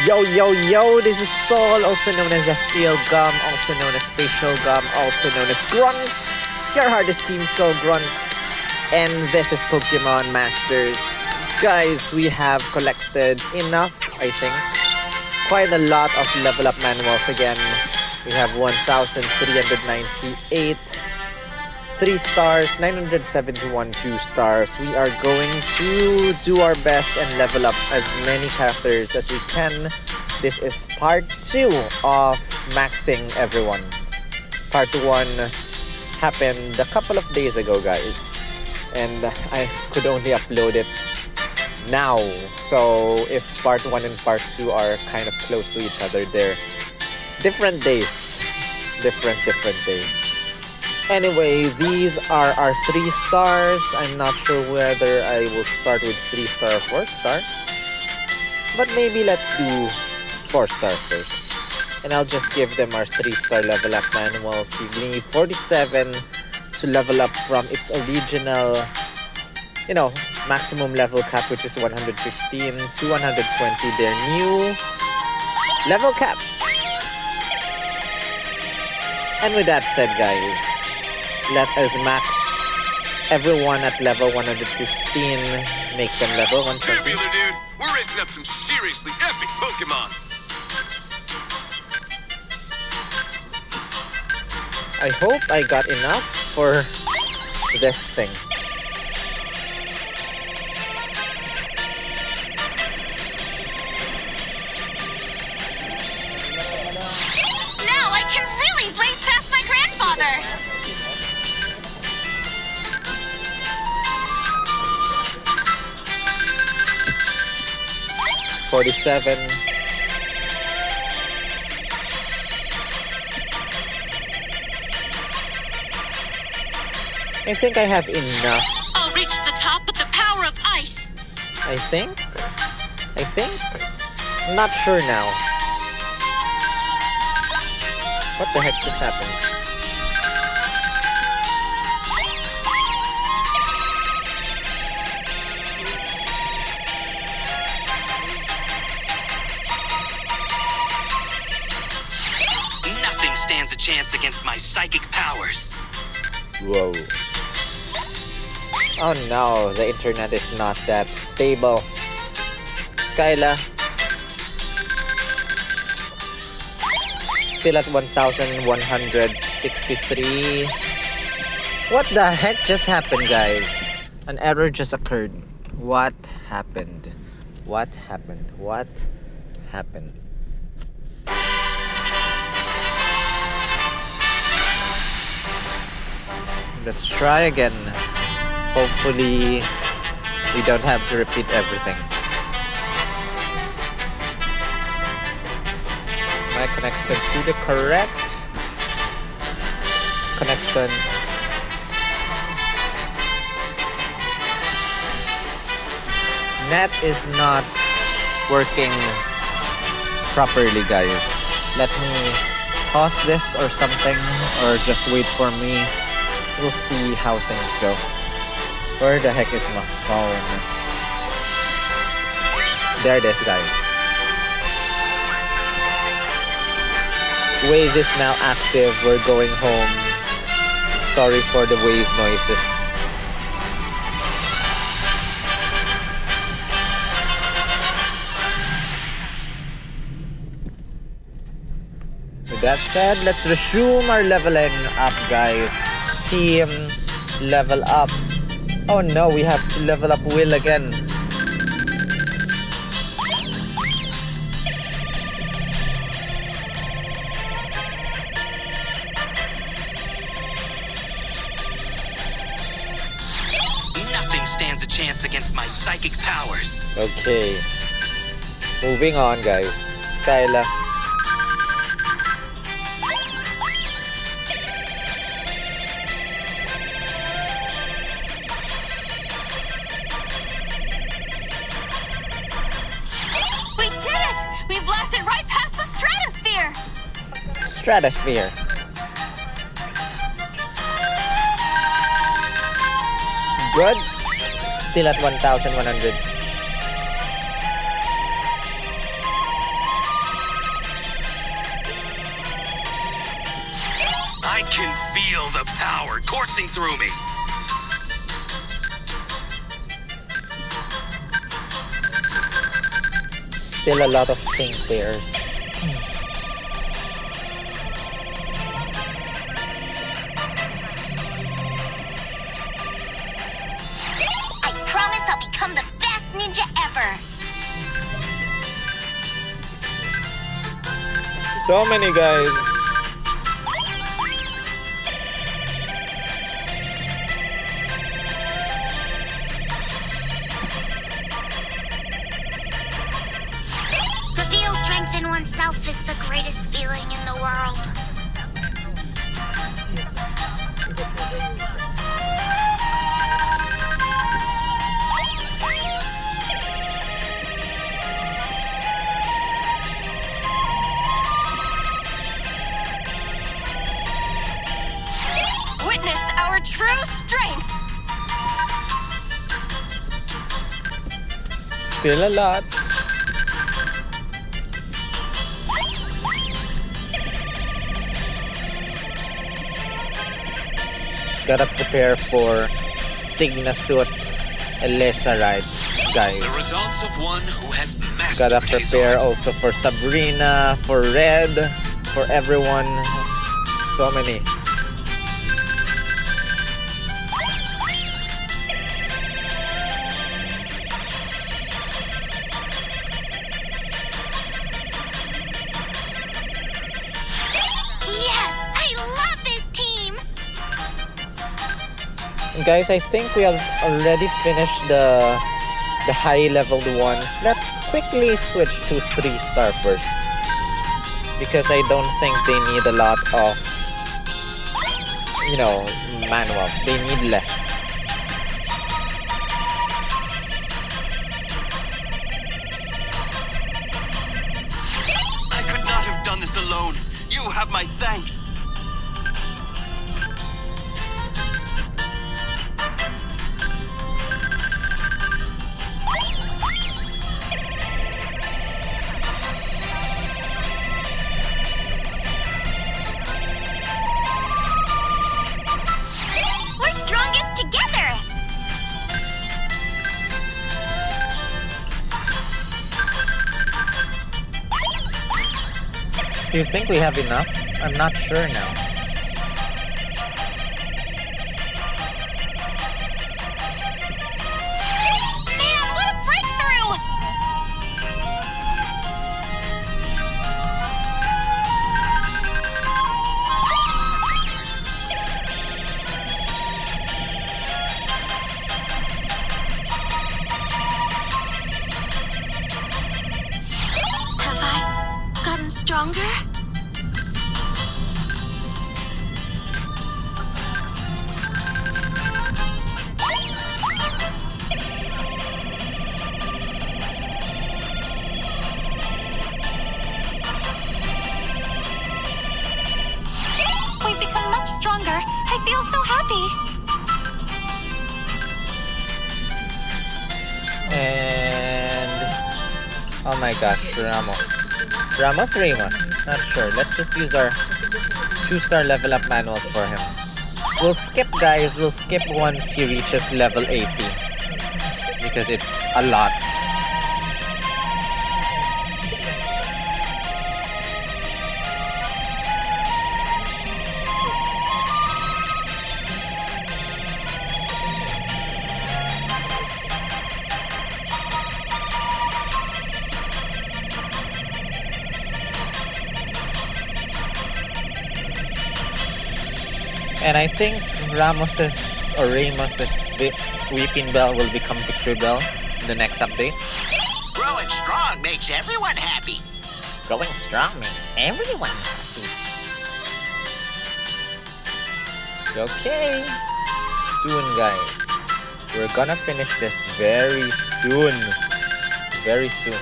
Yo, this is Sol, also known as SPL Gum, also known as Spatial Gum, also known as Grunt. Your hardest teams go Grunt. And this is Pokemon Masters. Guys, we have collected enough, I think. Quite a lot of level up manuals again. We have 1,398 3 stars, 971 2 stars. We are going to do our best and level up as many characters as we can. This is part 2 of maxing everyone. Part 1 happened a couple of days ago, guys. And I could only upload it now. So if part 1 and part 2 are kind of close to each other, they're different days. Different days. Anyway, these are our 3 stars. I'm not sure whether I will start with 3 star or 4 star. But maybe let's do 4 star first. And I'll just give them our 3 star level up manuals. You need 47 to level up from its original, maximum level cap, which is 115 to 120. Their new level cap. And with that said, guys, let us max everyone at level 115, make them level 120. Tubular, dude. We're racing up some seriously epic Pokemon. I hope I got enough for this thing. Now I can really blaze past my grandfather. 47. I think I have enough. I'll reach the top with the power of ice. I think. I'm not sure now. What the heck just happened? Nothing stands a chance against my psychic powers. Whoa. Oh no, the internet is not that stable. Skyla. Still at 1,163. What the heck just happened, guys? An error just occurred. What happened? Let's try again. Hopefully, we don't have to repeat everything. Am I connected to the correct connection? Net is not working properly, guys. Let me pause this or something, or just wait for me. We'll see how things go. Where the heck is my phone? There it is, guys. Waze is now active. We're going home. Sorry for the Waze noises. With that said, let's resume our leveling up, guys. Team level up. Oh no, we have to level up Will again. Nothing stands a chance against my psychic powers. Okay. Moving on, guys. Skyla. Stratosphere. Good. Still at 1,100. Feel the power coursing through me. Still a lot of sync pairs. I promise I'll become the best ninja ever. So many guys. To feel strength in oneself is the greatest feeling in the world. Witness our true strength. Still a lot. Gotta prepare for Signasut Elesa, right, guys? The results of one who has mastered Gotta his prepare art. also for Sabrina, for Red, for everyone. So many. Yes, I love this team. Guys, I think we have already finished the high leveled ones. Let's quickly switch to 3-star first, because I don't think they need a lot of, manuals. They need less. I could not have done this alone. You have my thanks. We're strongest together. Do you think we have enough? I'm not sure now. Man, what a breakthrough! Have I gotten stronger? We've become much stronger. I feel so happy. And oh my gosh, Ramos, not sure. Let's just use our 2-star level up manuals for him. We'll skip, guys. We'll skip once he reaches level 80, because it's a lot. And I think Ramos's Weeping Bell will become Victory Bell in the next update. Growing strong makes everyone happy. Growing strong makes everyone happy. Okay. Soon, guys. We're gonna finish this very soon. Very soon.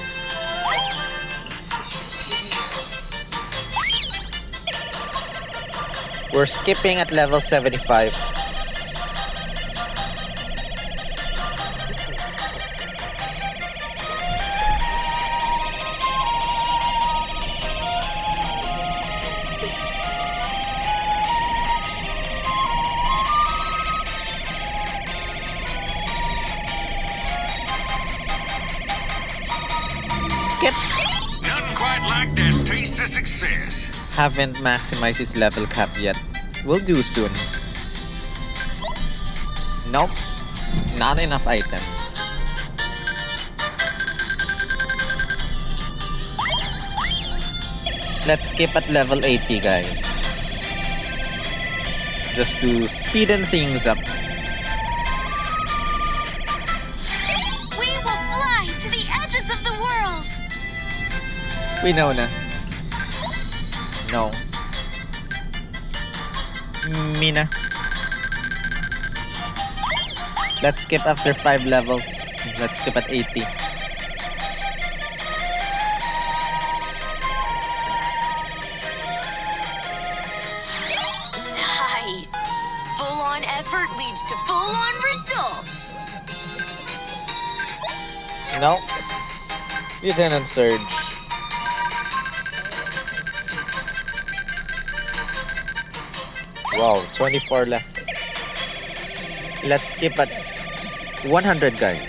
We're skipping at level 75. fact and taste of success. Haven't maximized his level cap yet. Will do soon. Nope. Not enough items. Let's skip at level 80, guys. Just to speeden things up. We will fly to the edges of the world. We know na. No. Mina. Let's skip after 5 levels. Let's skip at 80. Nice. Full-on effort leads to full-on results. No. Lieutenant Surge. Wow, 24 left. Let's skip at 100, guys.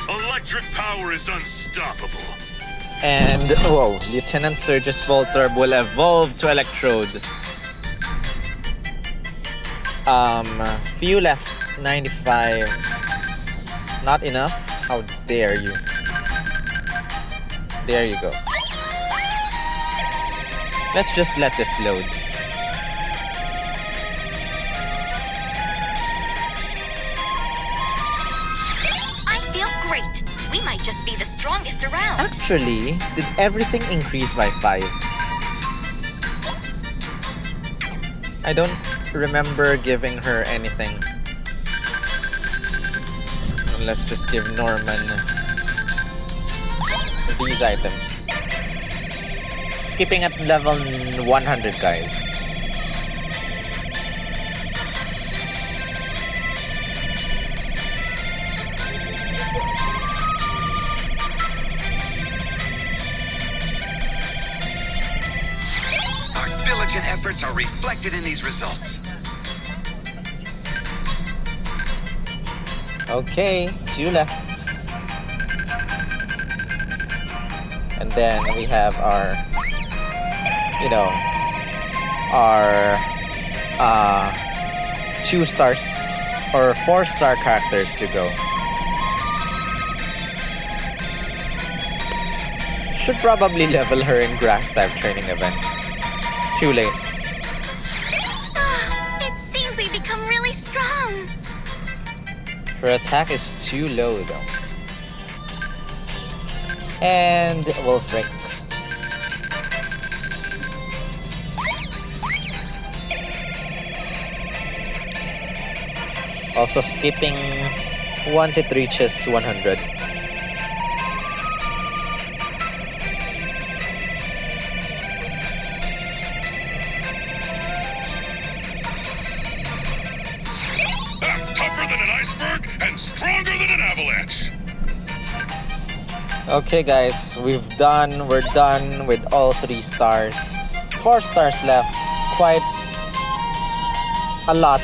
Electric power is unstoppable. And, whoa, Lieutenant Surge's Voltorb will evolve to Electrode. Few left. 95. Not enough? How dare you? There you go. Let's just let this load. I feel great. We might just be the strongest around. Actually, did everything increase by 5? I don't remember giving her anything. Let's just give Norman these items. Skipping at level 100, guys. Our diligent efforts are reflected in these results. Okay, 2 left. And then we have our, you know, our 2 stars or 4-star characters to go. Should probably level her in grass type training event. Too late. It seems we become really strong. Her attack is too low though. And Wolfric. Also skipping once it reaches 100. And stronger than an avalanche. Okay guys, we're done with all 3 stars. 4 stars left. Quite a lot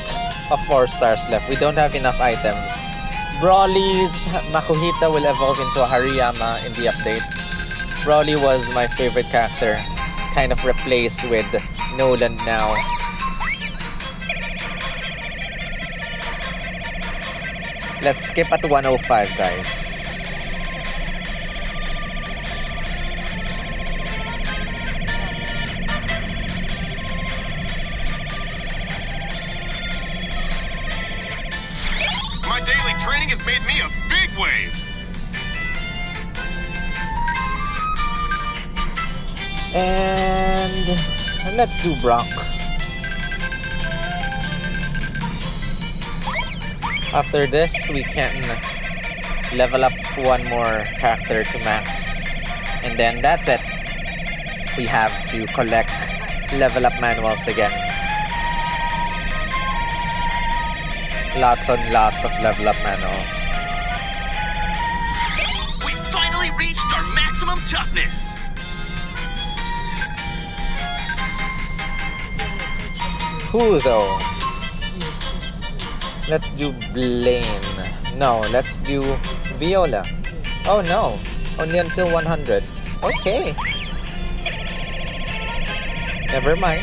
of 4 stars left. We don't have enough items. Broly's Makuhita will evolve into a Hariyama in the update. Broly was my favorite character. Kind of replaced with Nolan now. Let's skip at 105, guys. My daily training has made me a big wave. And let's do Brock. After this, we can level up 1 more character to max. And then that's it. We have to collect level up manuals again. Lots and lots of level up manuals. We finally reached our maximum toughness. Who though? Let's do Blaine. No, let's do Viola. Oh no, only until 100. Okay. Never mind.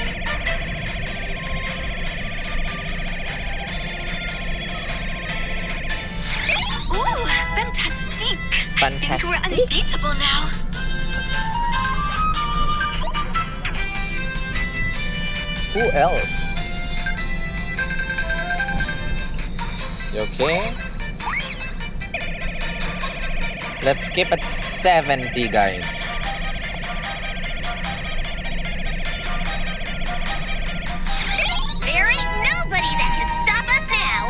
Ooh, fantastic. I think we're Fantastic? unbeatable now. Who else? You okay? Let's skip at 70, guys. There ain't nobody that can stop us now.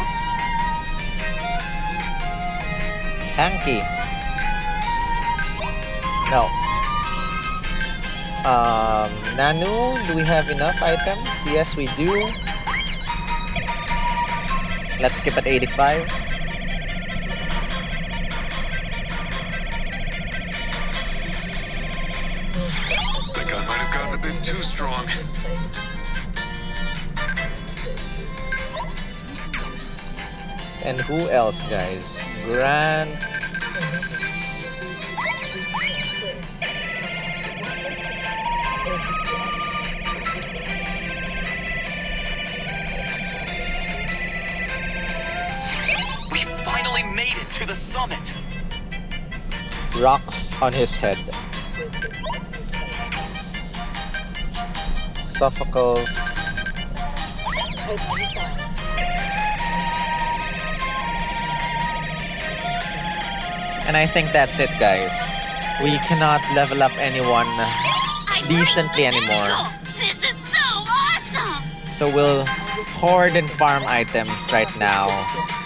Tanky. No. Nanu, do we have enough items? Yes, we do. Let's skip at 85. Think I might have gotten a bit too strong. And who else, guys? Grant. We finally made it to the summit. Rocks on his head. Sophocles. And I think that's it, guys. We cannot level up anyone decently anymore. This is so awesome. So we'll hoard and farm items right now.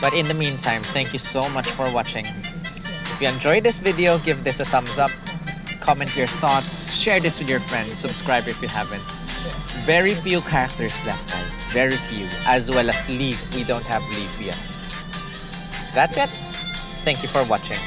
But in the meantime, thank you so much for watching. If you enjoyed this video, give this a thumbs up. Comment your thoughts. Share this with your friends. Subscribe if you haven't. Very few characters left, guys. Very few. As well as Leaf. We don't have Leaf yet. That's it. Thank you for watching.